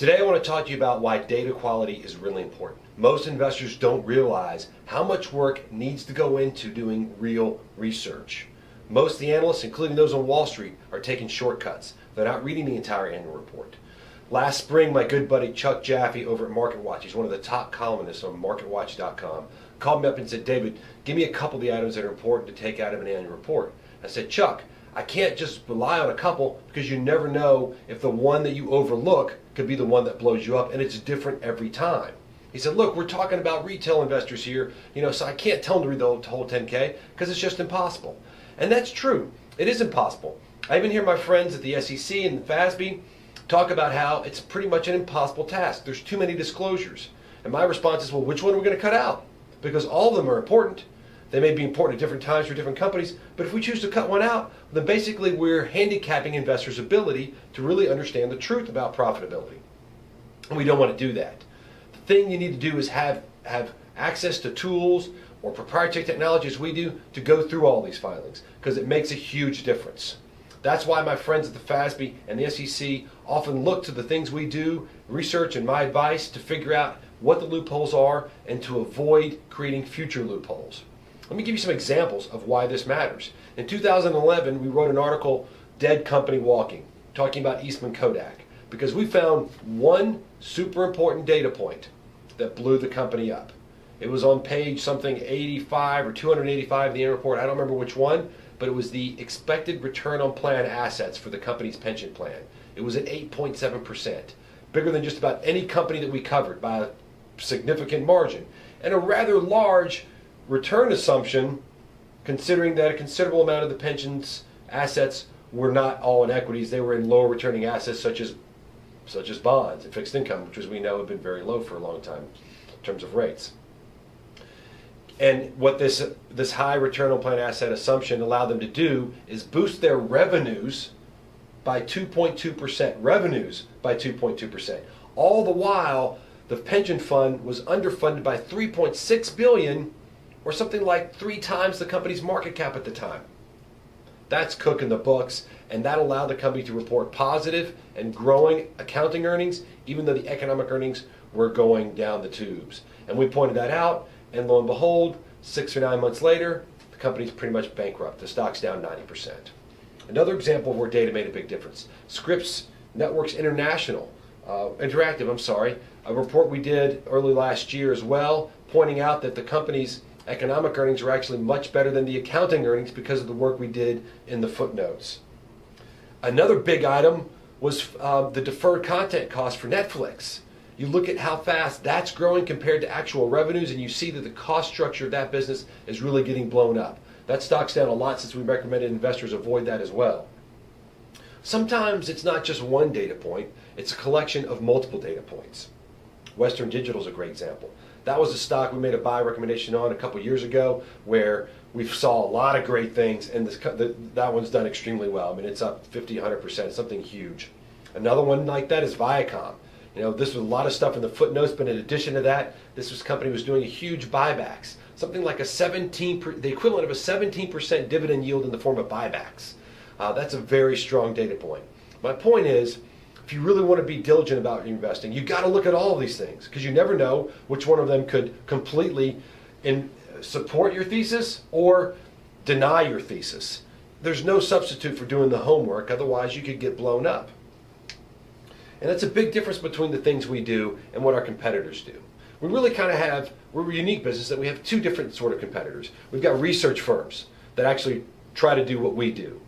Today I want to talk to you about why data quality is really important. Most investors don't realize how much work needs to go into doing real research. Most of the analysts, including those on Wall Street, are taking shortcuts. They're not reading the entire annual report. Last spring, my good buddy Chuck Jaffe over at MarketWatch, he's one of the top columnists on MarketWatch.com, called me up and said, "David, give me a couple of the items that are important to take out of an annual report." I said, "Chuck, I can't just rely on a couple because you never know if the one that you overlook could be the one that blows you up, and it's different every time." He said, "Look, we're talking about retail investors here, so I can't tell them to read the whole 10K because it's just impossible." And that's true. It is impossible. I even hear my friends at the SEC and the FASB talk about how it's pretty much an impossible task. There's too many disclosures. And my response is, well, which one are we going to cut out? Because all of them are important. They may be important at different times for different companies, but if we choose to cut one out, then basically we're handicapping investors' ability to really understand the truth about profitability. And we don't want to do that. The thing you need to do is have access to tools or proprietary technology as we do to go through all these filings, because it makes a huge difference. That's why my friends at the FASB and the SEC often look to the things we do, research and my advice to figure out what the loopholes are and to avoid creating future loopholes. Let me give you some examples of why this matters. In 2011, we wrote an article, "Dead Company Walking," talking about Eastman Kodak, because we found one super important data point that blew the company up. It was on page something 85 or 285 of the annual report. I don't remember which one, but it was the expected return on plan assets for the company's pension plan. It was at 8.7%, bigger than just about any company that we covered by a significant margin, and a rather large return assumption, considering that a considerable amount of the pension's assets were not all in equities. They were in lower returning assets such as bonds and fixed income, which, as we know, have been very low for a long time in terms of rates. And what this high return on plan asset assumption allowed them to do is boost their revenues by 2.2%. Revenues by 2.2%. All the while, the pension fund was underfunded by $3.6 billion, or something like 3 times the company's market cap at the time. That's cooking the books, and that allowed the company to report positive and growing accounting earnings, even though the economic earnings were going down the tubes. And we pointed that out, and lo and behold, 6 or 9 months later, the company's pretty much bankrupt. The stock's down 90%. Another example of where data made a big difference. Scripps Networks Interactive, a report we did early last year as well, pointing out that the company's economic earnings are actually much better than the accounting earnings because of the work we did in the footnotes. Another big item was the deferred content cost for Netflix. You look at how fast that's growing compared to actual revenues, and you see that the cost structure of that business is really getting blown up. That stock's down a lot since we recommended investors avoid that as well. Sometimes it's not just one data point, it's a collection of multiple data points. Western Digital is a great example. That was a stock we made a buy recommendation on a couple years ago, where we saw a lot of great things, and that one's done extremely well. I mean, it's up 50, 100%, something huge. Another one like that is Viacom. This was a lot of stuff in the footnotes, but in addition to that, this company was doing a huge buybacks, something like the equivalent of a 17% dividend yield in the form of buybacks. That's a very strong data point. My point is, if you really want to be diligent about investing, you've got to look at all of these things, because you never know which one of them could completely support your thesis or deny your thesis. There's no substitute for doing the homework, otherwise you could get blown up. And that's a big difference between the things we do and what our competitors do. We really we're a unique business that we have 2 different sort of competitors. We've got research firms that actually try to do what we do.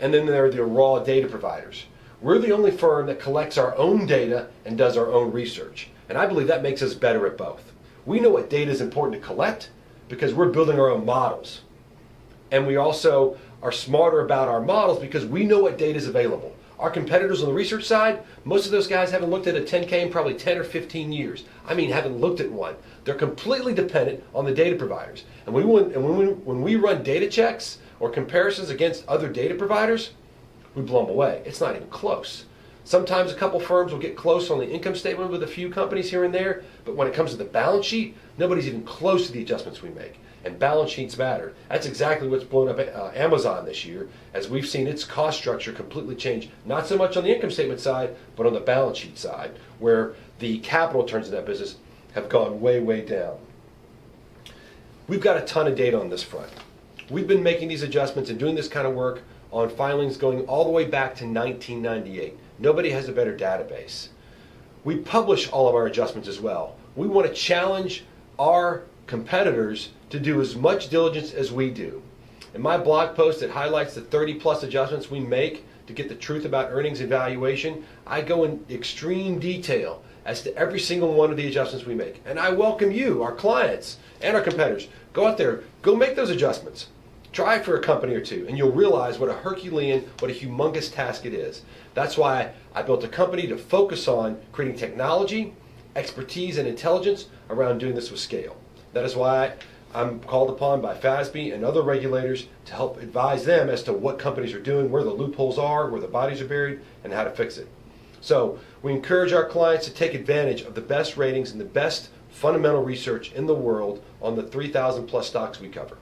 And then there are the raw data providers. We're the only firm that collects our own data and does our own research. And I believe that makes us better at both. We know what data is important to collect because we're building our own models. And we also are smarter about our models because we know what data is available. Our competitors on the research side, most of those guys haven't looked at a 10K in probably 10 or 15 years. I mean, haven't looked at one. They're completely dependent on the data providers. And when we run data checks or comparisons against other data providers, we blow them away. It's not even close. Sometimes a couple firms will get close on the income statement with a few companies here and there, but when it comes to the balance sheet, nobody's even close to the adjustments we make. And balance sheets matter. That's exactly what's blown up Amazon this year, as we've seen its cost structure completely change, not so much on the income statement side, but on the balance sheet side, where the capital returns in that business have gone way, way down. We've got a ton of data on this front. We've been making these adjustments and doing this kind of work on filings going all the way back to 1998. Nobody has a better database. We publish all of our adjustments as well. We want to challenge our competitors to do as much diligence as we do. In my blog post that highlights the 30 plus adjustments we make to get the truth about earnings and valuation, I go in extreme detail as to every single one of the adjustments we make. And I welcome you, our clients, and our competitors. Go out there, go make those adjustments. Try it for a company or two, and you'll realize what a Herculean, what a humongous task it is. That's why I built a company to focus on creating technology, expertise, and intelligence around doing this with scale. That is why I'm called upon by FASB and other regulators to help advise them as to what companies are doing, where the loopholes are, where the bodies are buried, and how to fix it. So we encourage our clients to take advantage of the best ratings and the best fundamental research in the world on the 3,000 plus stocks we cover.